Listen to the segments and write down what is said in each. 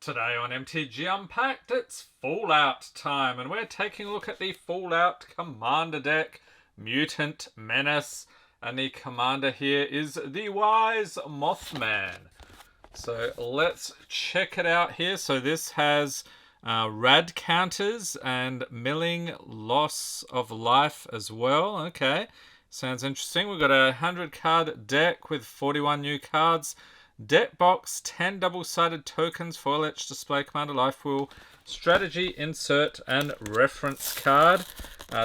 Today on MTG Unpacked, it's Fallout time, and we're taking a look at the Fallout Commander deck, Mutant Menace, and the commander here is the Wise Mothman. So let's check it out here. So this has rad counters and milling loss of life as well. Okay, sounds interesting. We've got a 100 card deck with 41 new cards. Deck box, 10 double-sided tokens, foil etch, display, commander, life wheel, strategy, insert, and reference card.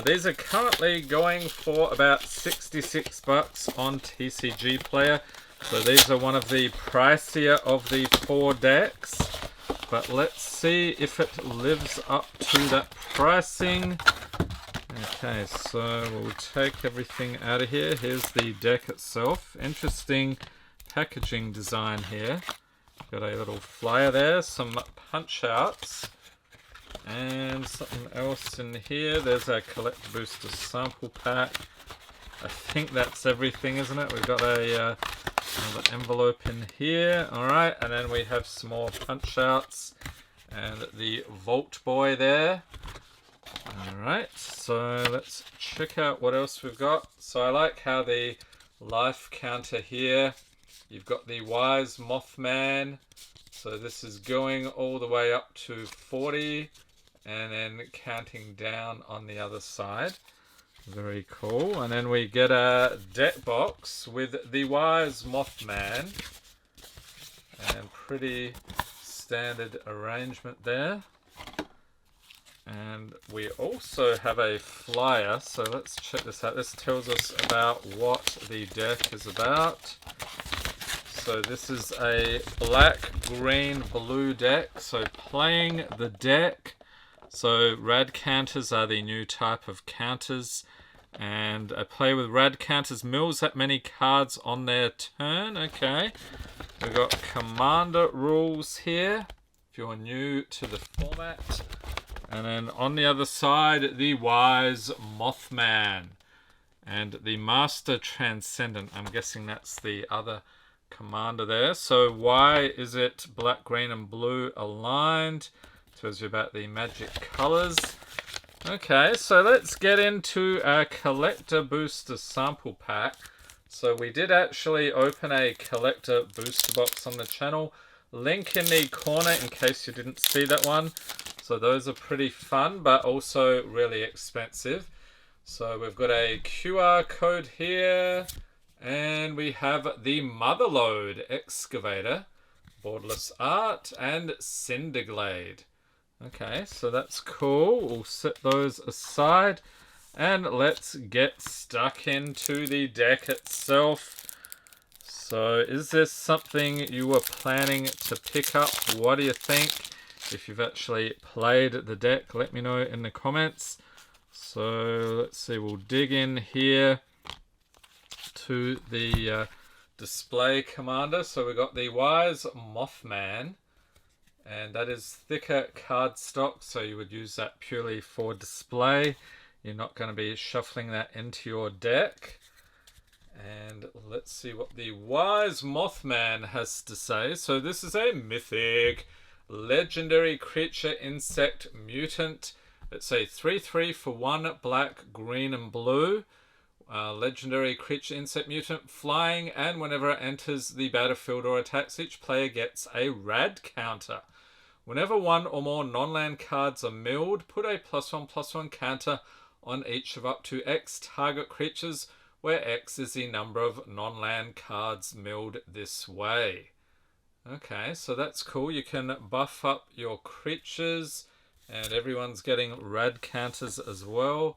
These are currently going for about 66 bucks on TCG Player. So these are one of the pricier of the four decks. But let's see if it lives up to that pricing. Okay, so we'll take everything out of here. Here's the deck itself. Interesting packaging design here. Got a little flyer there, some punch outs, and something else in here. There's a collector booster sample pack. I think that's everything, isn't it? We've got a another envelope in here. Alright, and then we have some more punch outs and the Vault Boy there. Alright, so let's check out what else we've got. So I like how the life counter here, you've got the Wise Mothman, so this is going all the way up to 40 and then counting down on the other side. Very cool. And then we get a deck box with the Wise Mothman, and pretty standard arrangement there. And we also have a flyer, so let's check this out. This tells us about what the deck is about. So this is a black, green, blue deck. So playing the deck. So rad counters are the new type of counters. And a player with rad counters mills that many cards on their turn. Okay. We've got commander rules here, if you're new to the format. And then on the other side, the Wise Mothman. And the Master Transcendent. I'm guessing that's the other commander there. So why is it black, green, and blue aligned? Tells you about the magic colors. Okay, so let's get into our collector booster sample pack. So we did actually open a collector booster box on the channel. Link in the corner in case you didn't see that one. So those are pretty fun, but also really expensive. So we've got a QR code here. And we have the Motherlode Excavator, Borderless Art, and Cinderglade. Okay, so that's cool. We'll set those aside. And let's get stuck into the deck itself. So is this something you were planning to pick up? What do you think? If you've actually played the deck, let me know in the comments. So let's see, we'll dig in here to the display commander. So we've got the Wise Mothman, and that is thicker cardstock, so you would use that purely for display. You're not going to be shuffling that into your deck. And let's see what the Wise Mothman has to say. So this is a mythic legendary creature insect mutant. It's a 3/3 for 1 black, green, and blue. Legendary creature insect mutant, flying, and whenever it enters the battlefield or attacks, each player gets a rad counter. Whenever one or more non-land cards are milled, put a +1/+1 counter on each of up to X target creatures, where X is the number of non-land cards milled this way. Okay, so that's cool. You can buff up your creatures, and everyone's getting rad counters as well.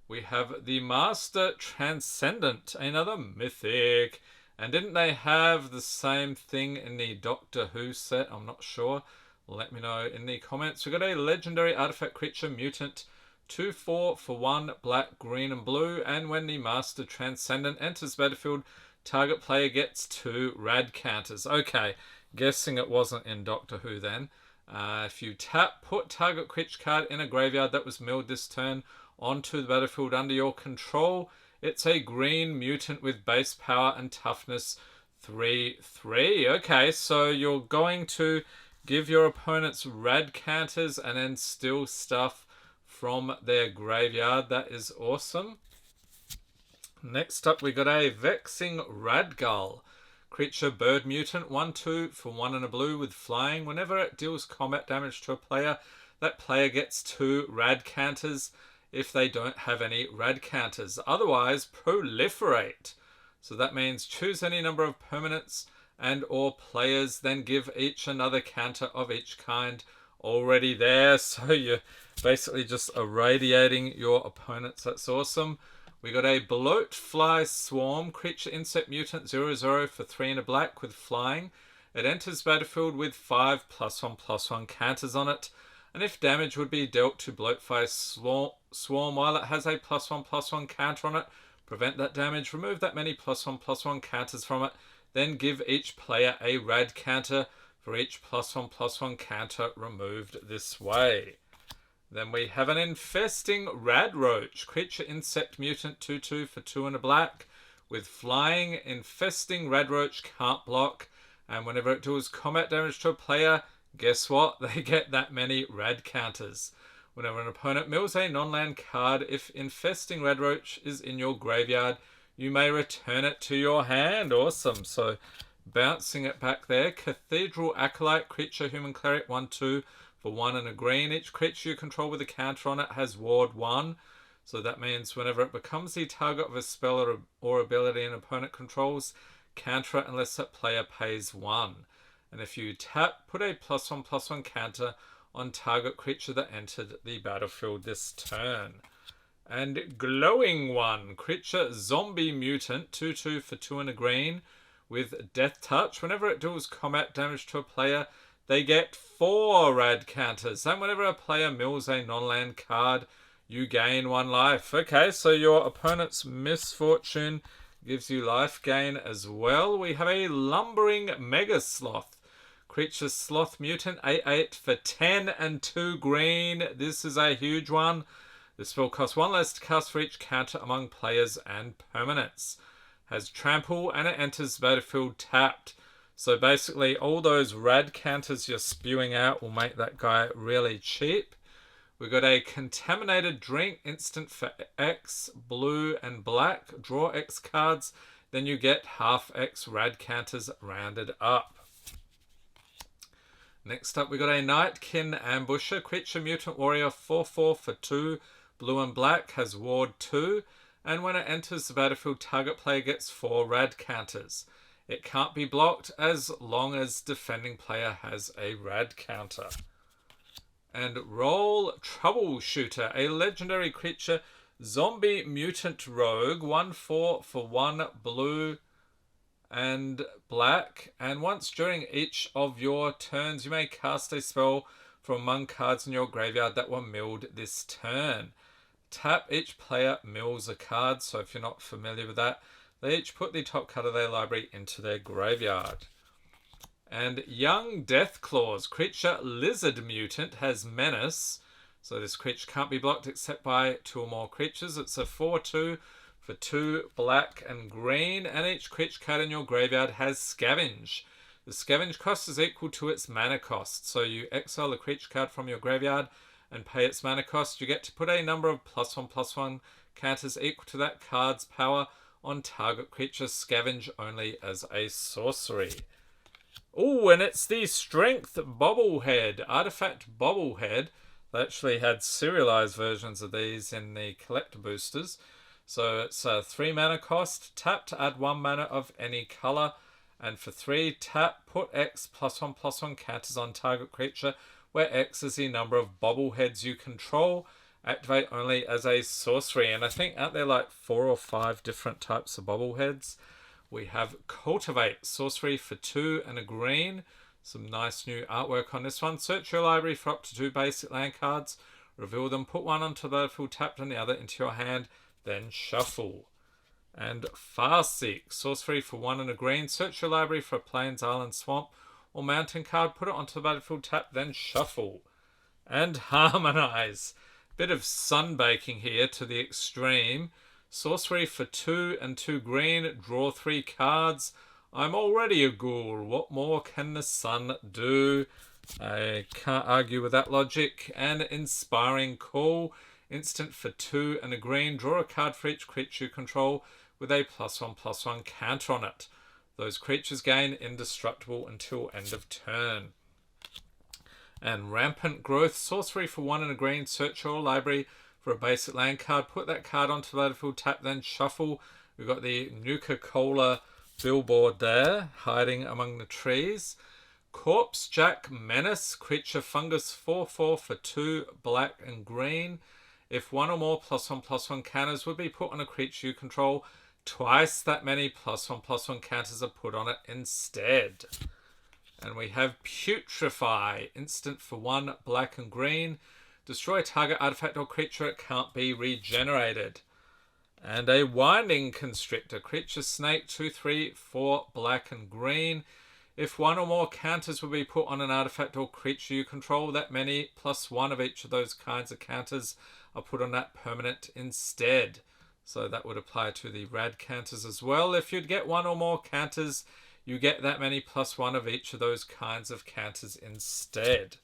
We have the Master Transcendent, another mythic. And didn't they have the same thing in the Doctor Who set? I'm not sure. Let me know in the comments. We've got a legendary artifact creature mutant, 2/4 for 1 black, green, and blue. And when the Master Transcendent enters battlefield, target player gets 2 rad counters. Okay, guessing it wasn't in Doctor Who then. If you tap, put target creature card in a graveyard that was milled this turn onto the battlefield under your control. It's a green mutant with base power and toughness 3/3. Okay, so you're going to give your opponents rad counters and then steal stuff from their graveyard. That is awesome. Next up, we got a Vexing Radgull. Creature bird mutant, 1/2 for 1 and a blue with flying. Whenever it deals combat damage to a player, that player gets 2 rad counters if they don't have any rad counters. Otherwise, proliferate. So that means choose any number of permanents and or players, then give each another counter of each kind already there. So you're basically just irradiating your opponents. That's awesome. We got a Bloatfly Swarm, creature insect mutant 0/0 for 3 and a black with flying. It enters battlefield with 5 +1/+1 counters on it. And if damage would be dealt to Bloatfly Swarm while it has a +1/+1 counter on it, prevent that damage, remove that many +1/+1 counters from it, then give each player a rad counter for each +1/+1 counter removed this way. Then we have an Infesting Radroach, creature insect mutant 2/2 for 2 and a black with flying. Infesting Radroach can't block, and whenever it deals combat damage to a player, guess what? They get that many rad counters. Whenever an opponent mills a non-land card, if Infesting Radroach is in your graveyard, you may return it to your hand. Awesome. So bouncing it back there. Cathedral Acolyte, creature human cleric 1/2 for 1 and a green. Each creature you control with a counter on it has ward 1. So that means whenever it becomes the target of a spell or ability an opponent controls, counter it unless that player pays 1. And if you tap, put a +1/+1 counter on target creature that entered the battlefield this turn. And Glowing One, creature zombie mutant 2/2 for 2 and a green with death touch. Whenever it deals combat damage to a player, they get 4 rad counters. And whenever a player mills a non-land card, you gain 1 life. Okay, so your opponent's misfortune gives you life gain as well. We have a Lumbering Mega Sloth. Creature Sloth Mutant 8/8 for 10 and 2 green. This is a huge one. This spell costs 1 less to cast for each counter among players and permanents. Has trample and it enters battlefield tapped. So basically all those rad counters you're spewing out will make that guy really cheap. We've got a Contaminated Drink instant for X, blue and black. Draw X cards, then you get half X rad counters rounded up. Next up we got a Nightkin Ambusher, creature mutant warrior 4/4 for 2, blue and black, has ward 2, and when it enters the battlefield, target player gets 4 rad counters. It can't be blocked as long as defending player has a rad counter. And Roll Troubleshooter, a legendary creature, zombie mutant rogue, 1/4 for 1 blue and black. And once during each of your turns, you may cast a spell from among cards in your graveyard that were milled this turn. Tap, each player mills a card. So if you're not familiar with that, they each put the top card of their library into their graveyard. And Young Deathclaws, creature lizard mutant, has menace. So this creature can't be blocked except by 2 or more creatures. It's a 4/2 for 2 black and green. And each creature card in your graveyard has scavenge. The scavenge cost is equal to its mana cost. So you exile a creature card from your graveyard and pay its mana cost. You get to put a number of +1/+1 counters equal to that card's power on target creature. Scavenge only as a sorcery. Oh, and it's the Strength Bobblehead, Artifact Bobblehead. They actually had serialized versions of these in the collector boosters. So it's a 3 mana cost. Tap to add 1 mana of any color. And for 3, tap, put X +1/+1 counters on target creature, where X is the number of bobbleheads you control. Activate only as a sorcery. And I think aren't there like 4 or 5 different types of bobbleheads? We have Cultivate, sorcery for 2 and a green. Some nice new artwork on this one. Search your library for up to 2 basic land cards. Reveal them, put one onto the battlefield tapped and the other into your hand, then shuffle. And Farseek, sorcery for 1 and a green. Search your library for a plains, island, swamp, or mountain card. Put it onto the battlefield tapped, then shuffle. And Harmonize. Bit of sunbaking here to the extreme. Sorcery for 2 and 2 green. Draw 3 cards. I'm already a ghoul. What more can the sun do? I can't argue with that logic. And Inspiring Call. Instant for 2 and a green. Draw a card for each creature you control with a +1/+1 counter on it. Those creatures gain indestructible until end of turn. And Rampant Growth. Sorcery for 1 and a green. Search your library for a basic land card. Put that card onto the battlefield. Tap, then shuffle. We've got the Nuka-Cola billboard there, hiding among the trees. Corpse Jack Menace. Creature fungus 4/4 for 2 black and green. If one or more +1/+1 counters would be put on a creature you control, twice that many +1/+1 counters are put on it instead. And we have Putrefy. Instant for 1 black and green. Destroy target artifact or creature. It can't be regenerated. And a Winding Constrictor. Creature snake 2/3 for black and green. If one or more counters will be put on an artifact or creature you control, that many +1 of each of those kinds of counters are put on that permanent instead. So that would apply to the rad counters as well. If you'd get one or more counters, you get that many +1 of each of those kinds of counters instead.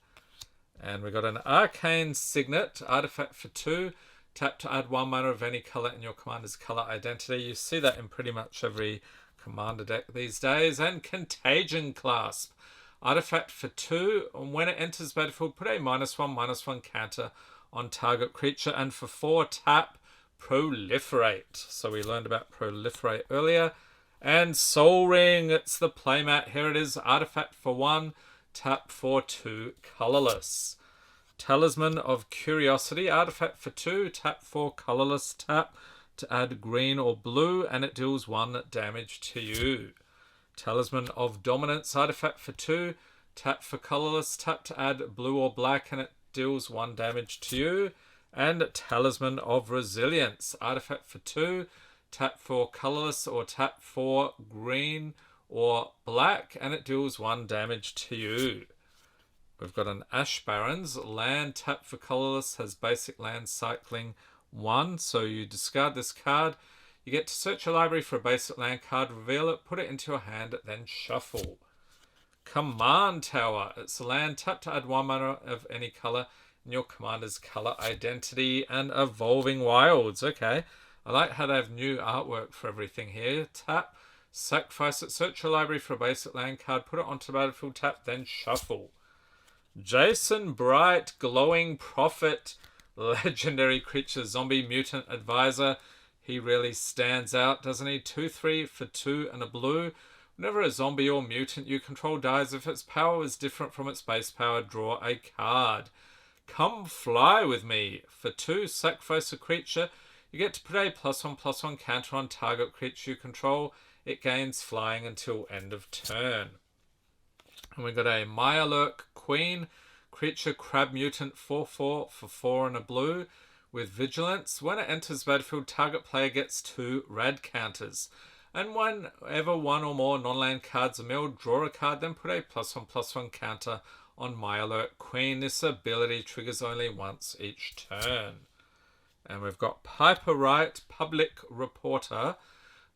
And we've got an Arcane Signet. Artifact for 2. Tap to add 1 mana of any color in your commander's color identity. You see that in pretty much every commander deck these days. And Contagion Clasp. Artifact for 2. And when it enters battlefield, put a -1/-1 counter on target creature. And for 4, tap Proliferate. So we learned about Proliferate earlier. And Soul Ring. It's the playmat. Here it is. Artifact for 1. Tap for 2 colorless. Talisman of Curiosity. Artifact for 2. Tap for colorless. Tap to add green or blue, and it deals 1 damage to you. Talisman of Dominance. Artifact for 2. Tap for colorless. Tap to add blue or black, and it deals 1 damage to you. And Talisman of Resilience. Artifact for 2. Tap for colorless or tap for green or black, and it deals 1 damage to you. We've got an Ash Barrens. Land, tap for colorless, has basic land cycling 1. So you discard this card. You get to search your library for a basic land card, reveal it, put it into your hand, then shuffle. Command Tower. It's a land, tap to add 1 mana of any color in your commander's color identity. And Evolving Wilds. Okay. I like how they have new artwork for everything here. Tap, sacrifice it, search your library for a basic land card, put it onto the battlefield, tap, then shuffle. Jason Bright, Glowing Prophet, legendary creature, zombie mutant advisor. He really stands out, doesn't he? 2/3 for 2 and a blue. Whenever a zombie or mutant you control dies, if its power is different from its base power, draw a card. Come Fly With Me. For 2, sacrifice a creature. You get to put a +1/+1 counter on target creature you control. It gains flying until end of turn. And we've got a Mirelurk Queen. Creature Crab Mutant 4/4 for 4 and a blue with Vigilance. When it enters battlefield, target player gets 2 rad counters. And whenever one or more non-land cards are milled, draw a card, then put a +1/+1 counter on Mirelurk Queen. This ability triggers only once each turn. And we've got Piper Wright, Public Reporter,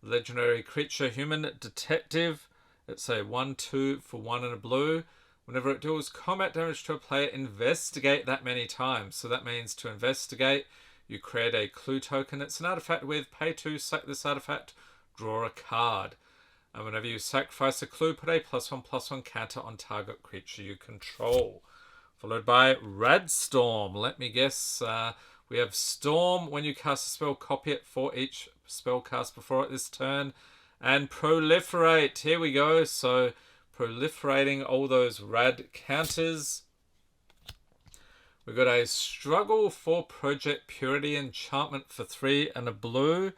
legendary creature, human detective. It's a 1/2 for 1 and a blue. Whenever it deals combat damage to a player, investigate that many times. So that means to investigate, you create a clue token. It's an artifact with pay 2, sack this artifact, draw a card. And whenever you sacrifice a clue, put a +1/+1 counter on target creature you control. Followed by Radstorm. Let me guess. We have Storm. When you cast a spell, copy it for each spell cast before it this turn. And Proliferate. Here we go. So proliferating all those rad counters. We've got a Struggle for Project Purity enchantment for 3 and a blue.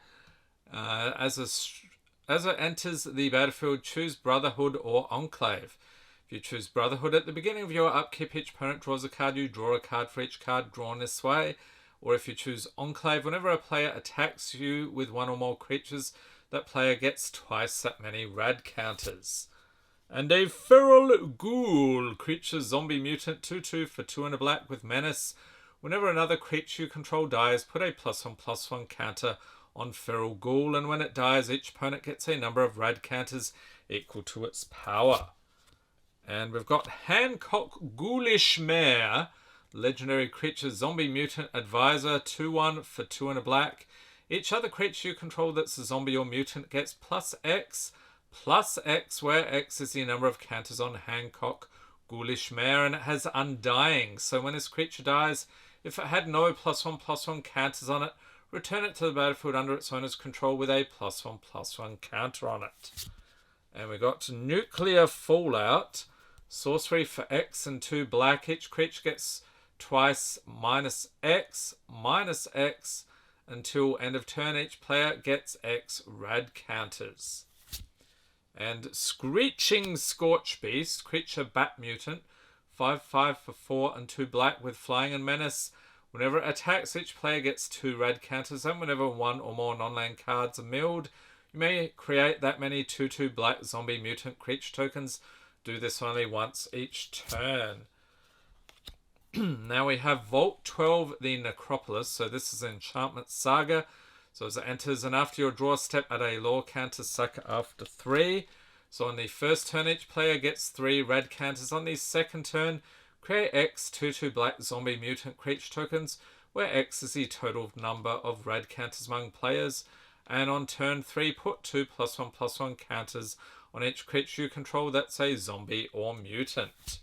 As it enters the battlefield, choose Brotherhood or Enclave. If you choose Brotherhood at the beginning of your upkeep, each opponent draws a card. You draw a card for each card drawn this way. Or if you choose Enclave, whenever a player attacks you with one or more creatures, that player gets twice that many rad counters. And a Feral Ghoul, creature zombie mutant, 2/2 for 2 and a black with Menace. Whenever another creature you control dies, put a +1/+1 counter on Feral Ghoul, and when it dies, each opponent gets a number of rad counters equal to its power. And we've got Hancock Ghoulish Mare, legendary creature, zombie mutant advisor, 2/1 for 2 and a black. Each other creature you control that's a zombie or mutant gets +X, where X is the number of counters on Hancock Ghoulish Mare, and it has Undying. So when this creature dies, if it had no +1/+1 counters on it, return it to the battlefield under its owner's control with a +1/+1 counter on it. And we got Nuclear Fallout, sorcery for X and 2 black. Each creature gets twice -X, until end of turn. Each player gets X rad counters. And Screeching Scorch Beast, creature bat mutant, 5/5 for 4 and 2 black with flying and menace. Whenever it attacks, each player gets 2 rad counters, and whenever 1 or more non-land cards are milled, you may create that many 2/2 black zombie mutant creature tokens. Do this only once each turn. Now we have Vault 12, the Necropolis. So this is an enchantment saga. So as it enters, and after your draw step, add a lore counter, sack after 3. So on the first turn, each player gets 3 red counters. On the second turn, create X 2/2 black zombie mutant creature tokens, where X is the total number of red counters among players. And on turn 3, put 2 +1/+1 counters on each creature you control that's a zombie or mutant.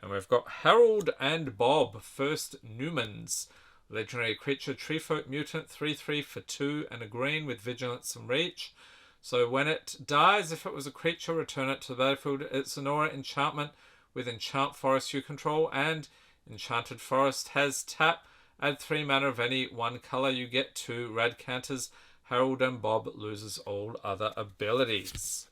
And we've got Harold and Bob, First Newmans. Legendary creature, Treefolk mutant, 3/3 for 2 and a green with vigilance and reach. So when it dies, if it was a creature, return it to the battlefield. It's an aura enchantment with Enchant Forest you control, and Enchanted Forest has tap. Add 3 mana of any one color. You get 2 red counters. Harold and Bob loses all other abilities.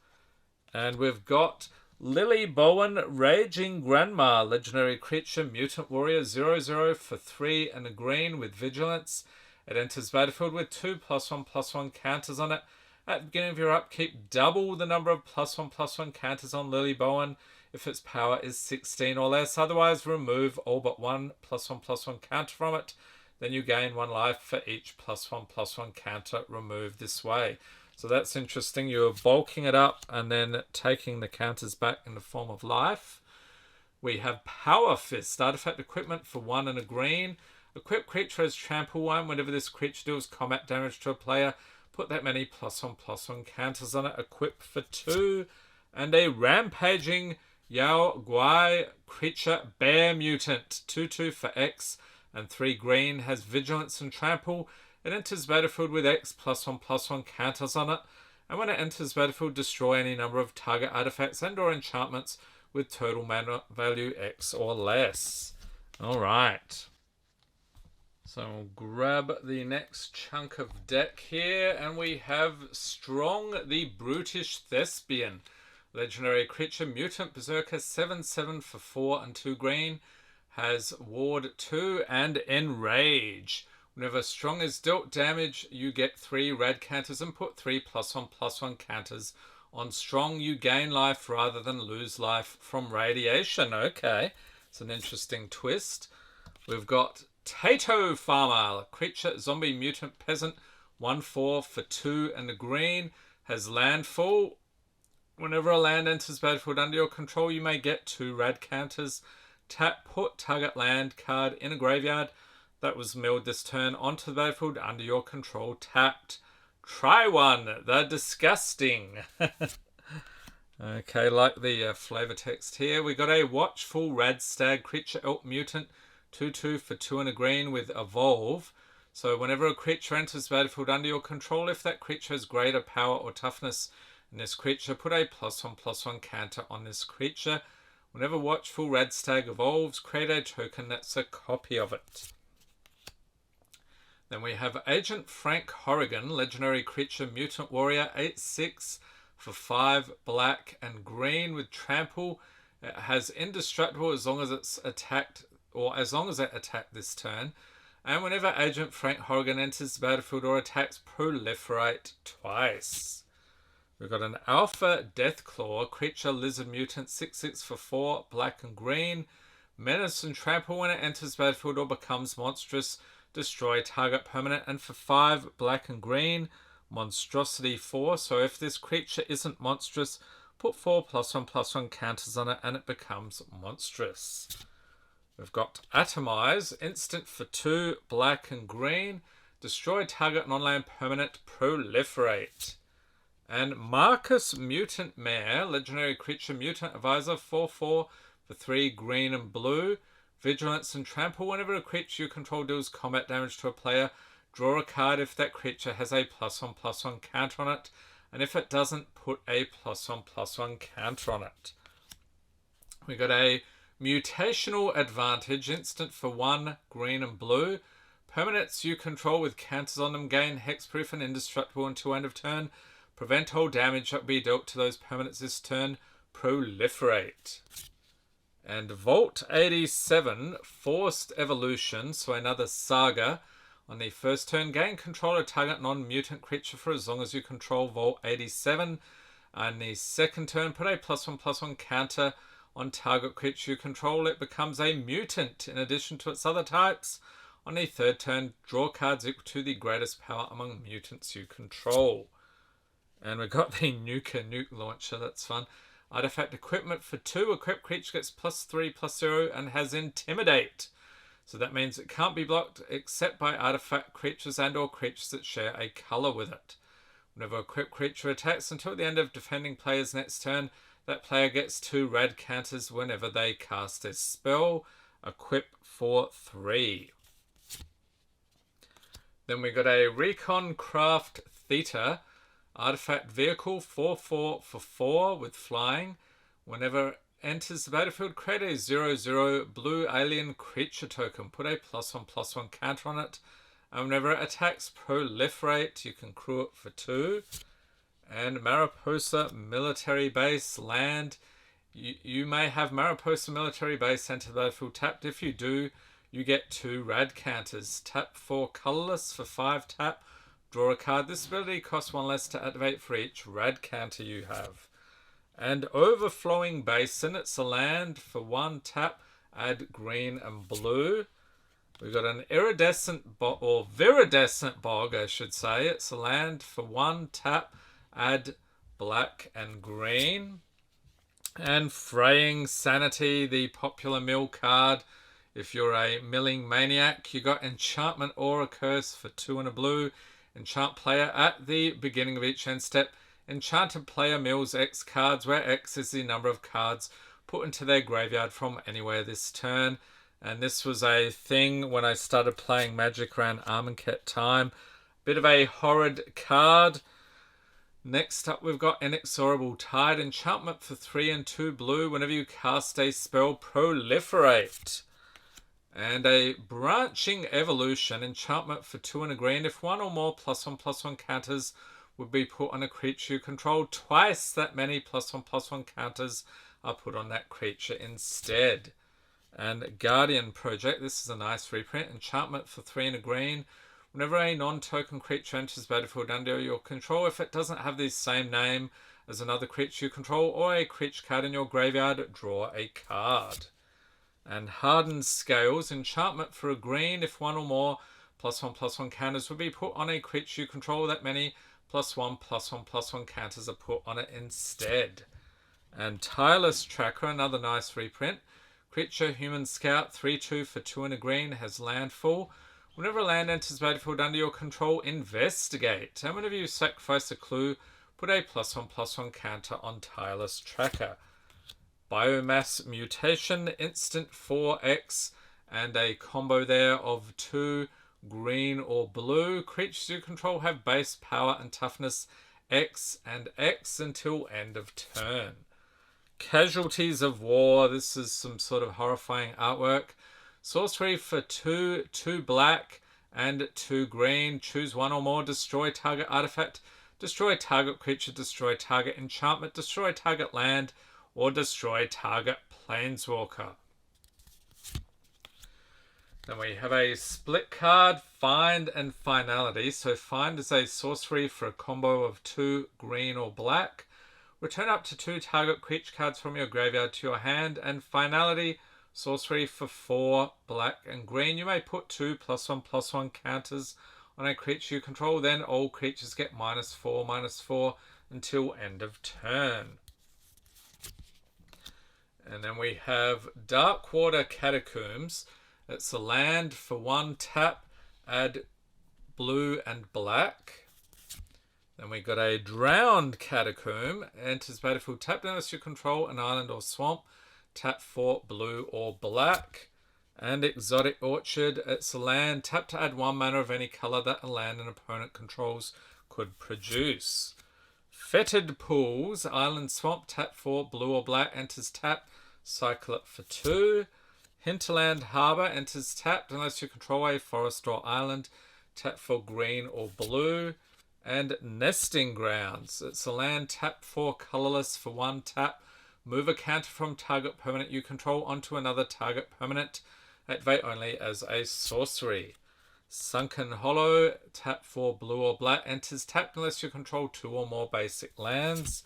And we've got Lily Bowen, Raging Grandma, legendary creature, mutant warrior, 0/0 for 3 and a green with vigilance. It enters battlefield with 2 +1/+1 counters on it. At the beginning of your upkeep, double the number of +1/+1 counters on Lily Bowen if its power is 16 or less. Otherwise, remove all but 1 +1/+1 counter from it. Then you gain 1 life for each +1/+1 counter removed this way. So that's interesting. You're bulking it up and then taking the counters back in the form of life. We have Power Fist, artifact equipment for 1 and a green. Equipped creature has trample 1. Whenever this creature deals combat damage to a player, put that many +1/+1 counters on it. Equip for 2. And a Rampaging Yao Guai creature, Bear Mutant, 2/2 for X and 3 green, has vigilance and trample. It enters battlefield with X +1/+1 counters on it, and when it enters battlefield, destroy any number of target artifacts and or enchantments with total mana value X or less. Alright. So we'll grab the next chunk of deck here, and we have Strong the Brutish Thespian. Legendary creature, mutant berserker, 7/7 for 4 and 2 green, has ward 2 and enrage. Whenever Strong is dealt damage, you get 3 red counters and put 3 +1/+1 counters on Strong. You gain life rather than lose life from radiation. Okay, it's an interesting twist. We've got Tato Farmer, creature, zombie mutant peasant, 1/4 for 2 and a green, has landfall. Whenever a land enters battlefield under your control, you may get 2 red counters. Tap, put target land card in a graveyard that was milled this turn onto the battlefield under your control tapped. Try one, the disgusting. Okay, like the flavor text here. We got a Watchful Radstag creature, elk mutant, 2/2 for 2 and a green with evolve. So whenever a creature enters the battlefield under your control, if that creature has greater power or toughness than this creature, put a +1/+1 counter on this creature. Whenever Watchful Radstag evolves, create a token that's a copy of it. Then we have Agent Frank Horrigan, legendary creature, mutant warrior, 8/6 for 5 black and green with trample. It has indestructible as long as it's attacked, or as long as it attacked this turn. And whenever Agent Frank Horrigan enters the battlefield or attacks, proliferate twice. We've got an Alpha Deathclaw, creature, lizard mutant, 6/6 for 4 black and green. Menace and trample. When it enters the battlefield or becomes monstrous, destroy target permanent. And for 5 black and green, monstrosity 4. So if this creature isn't monstrous, Put 4+1/+1 counters on it and it becomes monstrous. We've got Atomize, instant for 2, black and green. Destroy target non-land permanent, proliferate. And Marcus, Mutant Mare, legendary creature, mutant advisor, 4/4 for 3, green and blue. Vigilance and trample. Whenever a creature you control deals combat damage to a player, draw a card if that creature has a +1/+1 counter on it. And if it doesn't, put a +1/+1 counter on it. We got a Mutational Advantage, instant for 1, green and blue. Permanents you control with counters on them gain hexproof and indestructible until end of turn. Prevent all damage that will be dealt to those permanents this turn. Proliferate. And Vault 87, Forced Evolution, so another saga. On the first turn, gain control of target non-mutant creature for as long as you control Vault 87. On the second turn, put a +1/+1 counter on target creature you control. It becomes a mutant in addition to its other types. On the third turn, draw cards equal to the greatest power among mutants you control. And we've got the Nuke launcher, that's fun. Artifact equipment for 2, equipped creature gets +3/+0 and has Intimidate. So that means it can't be blocked except by artifact creatures and or creatures that share a colour with it. Whenever a equipped creature attacks until the end of defending player's next turn, that player gets 2 rad counters whenever they cast a spell. Equip for 3. Then we got a Recon Craft Theta. Artifact vehicle, 4/4 for 4 with flying. Whenever enters the battlefield, create a 0/0 blue alien creature token. Put a +1/+1 counter on it. And whenever it attacks, proliferate. You can crew it for 2. And Mariposa Military Base, land. You may have Mariposa Military Base enter the battlefield tapped. If you do, you get 2 rad counters. Tap for colorless for 5 tap. Draw a card. This ability costs 1 less to activate for each rad counter you have. And Overflowing Basin, it's a land for 1 tap. Add green and blue. We've got an Viridescent Bog, I should say. It's a land for 1 tap. Add black and green. And Fraying Sanity, the popular mill card. If you're a milling maniac, you got Enchantment Aura Curse for 2 and a blue. Enchant player at the beginning of each end step. Enchanted player mills X cards, where X is the number of cards put into their graveyard from anywhere this turn. And this was a thing when I started playing Magic around Armankhet time. Bit of a horrid card. Next up, we've got Inexorable Tide. Enchantment for 3 and 2 blue. Whenever you cast a spell, proliferate. And a Branching Evolution, enchantment for 2 and a green. If 1 or more +1/+1 counters would be put on a creature you control, twice that many +1/+1 counters are put on that creature instead. And Guardian Project, this is a nice reprint. Enchantment for 3 and a green. Whenever a non-token creature enters battlefield under your control, if it doesn't have the same name as another creature you control or a creature card in your graveyard, draw a card. And Hardened Scales, enchantment for a green. If 1 or more +1/+1 counters would be put on a creature you control, that many +1/+1/+1 counters are put on it instead. And Tireless Tracker, another nice reprint. Creature Human Scout, 3/2 for 2 and a green, has landfall. Whenever a land enters battlefield under your control, investigate. And whenever you sacrifice a clue, put a +1/+1 counter on Tireless Tracker. Biomass Mutation, instant 4x, and a combo there of 2 green or blue. Creatures you control have base power and toughness X and X until end of turn. Casualties of War, this is some sort of horrifying artwork. Sorcery for 2, 2 black and 2 green. Choose 1 or more, destroy target artifact, destroy target creature, destroy target enchantment, destroy target land, or destroy target planeswalker. Then we have a split card, Find and Finality. So Find is a sorcery for a combo of 2 green or black. Return up to 2 target creature cards from your graveyard to your hand. And Finality, sorcery for 4 black and green. You may put 2 +1/+1 counters on a creature you control. Then all creatures get -4/-4 until end of turn. And then we have Darkwater Catacombs. It's a land for 1 tap, add blue and black. Then we got a Drowned Catacomb. Enters battlefield, tap unless you control an island or swamp. Tap for blue or black. And Exotic Orchard. It's a land. Tap to add 1 mana of any colour that a land an opponent controls could produce. Fetid Pools. Island Swamp. Tap for blue or black. Enters tap. Cycle it for 2. Hinterland Harbour. Enters tapped unless you control a forest or island. Tap for green or blue. And Nesting Grounds. It's a land tapped for colourless for 1 tap. Move a counter from target permanent you control onto another target permanent. Activate only as a sorcery. Sunken Hollow. Tap for blue or black. Enters tapped unless you control 2 or more basic lands.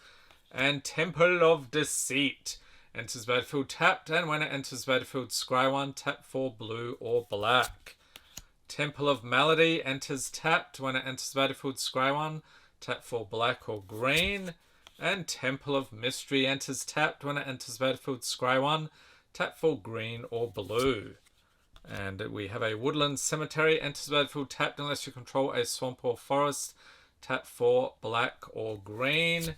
And Temple of Deceit. Enters battlefield tapped, and when it enters battlefield, scry 1, tap for blue or black. Temple of Malady enters tapped. When it enters battlefield, scry 1, tap for black or green. And Temple of Mystery enters tapped. When it enters battlefield, scry 1, tap for green or blue. And we have a Woodland Cemetery enters battlefield tapped unless you control a swamp or forest. Tap for black or green.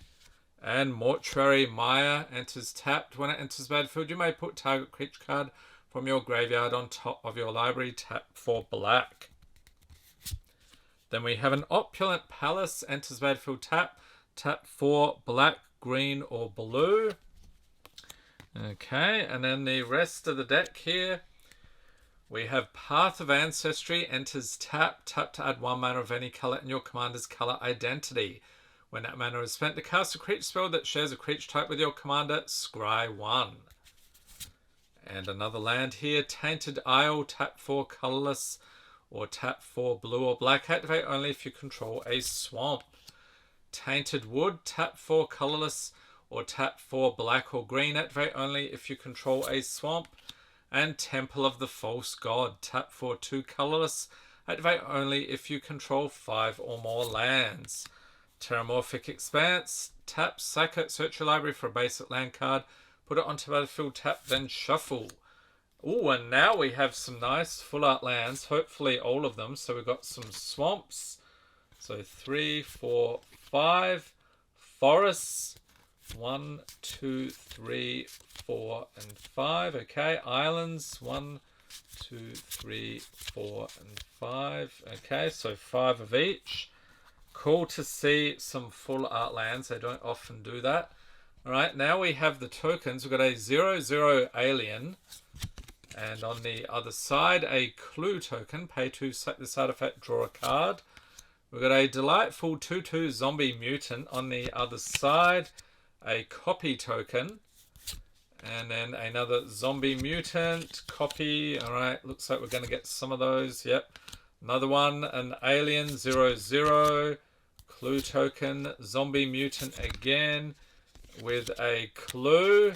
And Mortuary Mire enters tapped. When it enters battlefield, you may put target creature card from your graveyard on top of your library. Tap for black. Then we have an Opulent Palace enters battlefield tap. Tap for black, green, or blue. Okay, and then the rest of the deck here. We have Path of Ancestry enters tap. Tap to add 1 mana of any colour in your commander's colour identity. When that mana is spent to cast a creature spell that shares a creature type with your commander, scry 1. And another land here, Tainted Isle, tap for colourless or tap for blue or black. Activate only if you control a swamp. Tainted Wood, tap for colourless or tap for black or green. Activate only if you control a swamp. And Temple of the False God, tap for 2 colourless. Activate only if you control 5 or more lands. Terramorphic Expanse, tap, sack it, search your library for a basic land card, put it onto battlefield, tap, then shuffle. Oh, and now we have some nice full art lands, hopefully all of them. So we've got some swamps, so 3, 4, 5, forests, 1, 2, 3, 4, and 5. Okay, islands, 1, 2, 3, 4, and 5. Okay, so 5 of each. Cool to see some full art lands. They don't often do that. All right, now we have the tokens. We've got a 0/0 alien. And on the other side, a clue token. Pay 2, select this artifact, draw a card. We've got a delightful 2/2 zombie mutant on the other side. A copy token. And then another zombie mutant. Copy. All right, looks like we're going to get some of those. Yep. Another one, an alien 0/0. Clue token. Zombie mutant again with a clue.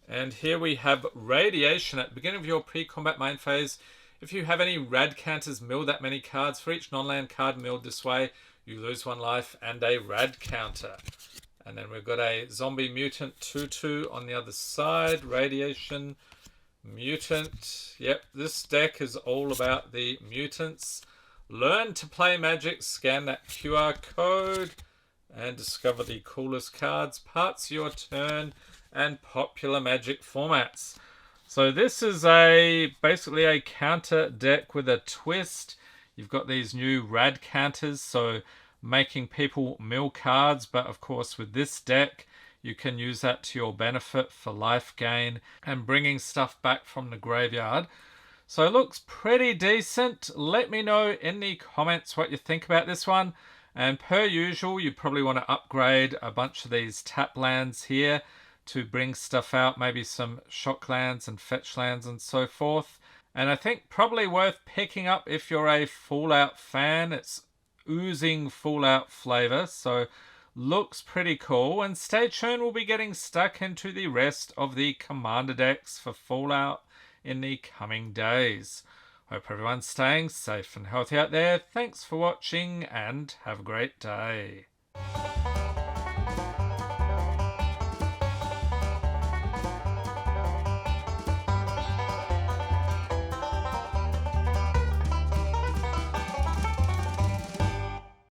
And here we have Radiation. At the beginning of your pre-combat main phase, if you have any rad counters, mill that many cards. For each non-land card milled this way, you lose 1 life and a rad counter. And then we've got a zombie mutant 2/2 on the other side. Radiation mutant. Yep, this deck is all about the mutants. Learn to play Magic. Scan that QR code and discover the coolest cards, parts of your turn, and popular Magic formats. So this is basically a counter deck with a twist. You've got these new rad counters, so making people mill cards, but of course with this deck you can use that to your benefit for life gain and bringing stuff back from the graveyard. So it looks pretty decent. Let me know in the comments what you think about this one. And per usual, you probably want to upgrade a bunch of these tap lands here to bring stuff out, maybe some shock lands and fetch lands and so forth. And I think probably worth picking up if you're a Fallout fan. It's oozing Fallout flavor, so looks pretty cool. And stay tuned, we'll be getting stuck into the rest of the commander decks for Fallout in the coming days. Hope everyone's staying safe and healthy out there. Thanks for watching and have a great day.